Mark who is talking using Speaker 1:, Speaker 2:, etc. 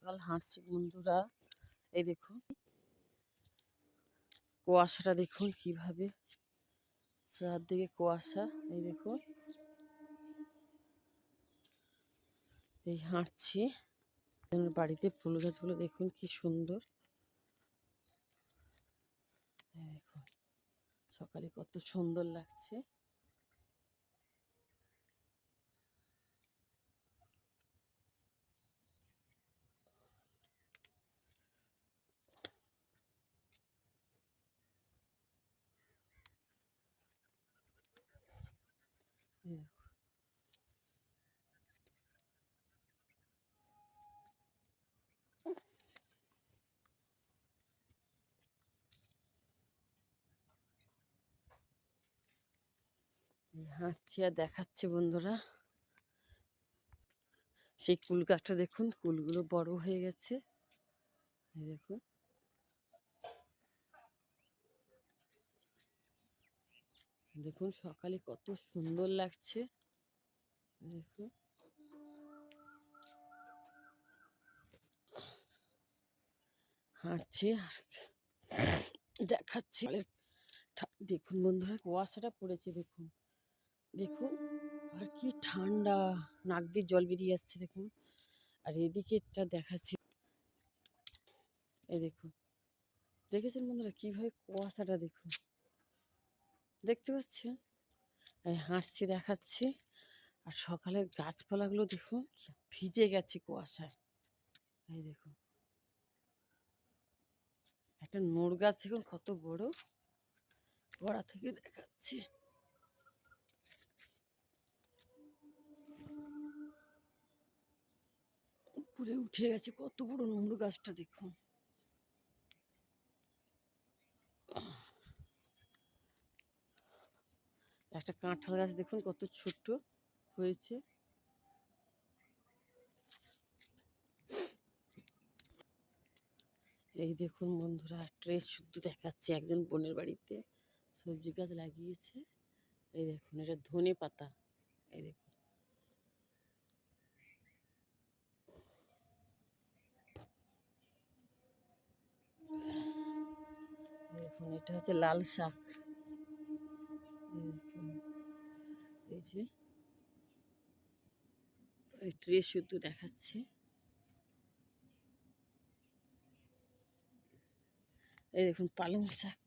Speaker 1: সকাল হাঁটছি বন্ধুরা। এই দেখুন কুয়াশাটা, দেখুন কিভাবে চারদিকে কুয়াশা। এই দেখুন, এই হাঁটছি বাড়িতে ফুল গাছগুলো দেখুন কি সুন্দর। দেখুন সকালে কত সুন্দর লাগছে। হাঁটছি আর দেখাচ্ছি বন্ধুরা। সেই কুল গাছটা দেখুন, কুলগুলো বড় হয়ে গেছে। এই দেখুন, দেখুন সকালে কত সুন্দর লাগছে। দেখুন হাঁটছি আর দেখাচ্ছি। দেখুন বন্ধুরা কুয়াশাটা পড়েছে, দেখুন দেখুন আর কি ঠান্ডা, নাক দিয়ে জল বেরিয়ে আসছে দেখুন। আর এদিকে দেখাচ্ছি, এই দেখুন, দেখেছেন বন্ধুরা কিভাবে কুয়াশাটা, দেখুন দেখতে পাচ্ছেন। এই হাঁটছি দেখাচ্ছি। আর সকালের গাছপালাগুলো দেখুন ভিজে গেছে কুয়াশায়। এই দেখুন একটা নোড় গাছ দেখুন কত বড়, গোড়া থেকে দেখাচ্ছি। উপরে উঠে গেছে, কত বড় নোড় গাছটা দেখুন। একটা কাঁঠাল গাছ দেখুন কত ছোট্ট হয়েছে। এই দেখুন বন্ধুরা ট্রে শুদ্ধ দেখাচ্ছে, একজন বোনের বাড়িতে সবজি গাছ লাগিয়েছে। এই দেখুন এটা ধনে পাতা। এই দেখুন, দেখুন এটা হচ্ছে লাল শাক। এই দেখুন, এই যে এই ট্রে শুদ্ধ দেখাচ্ছে। এই দেখুন পালং শাক।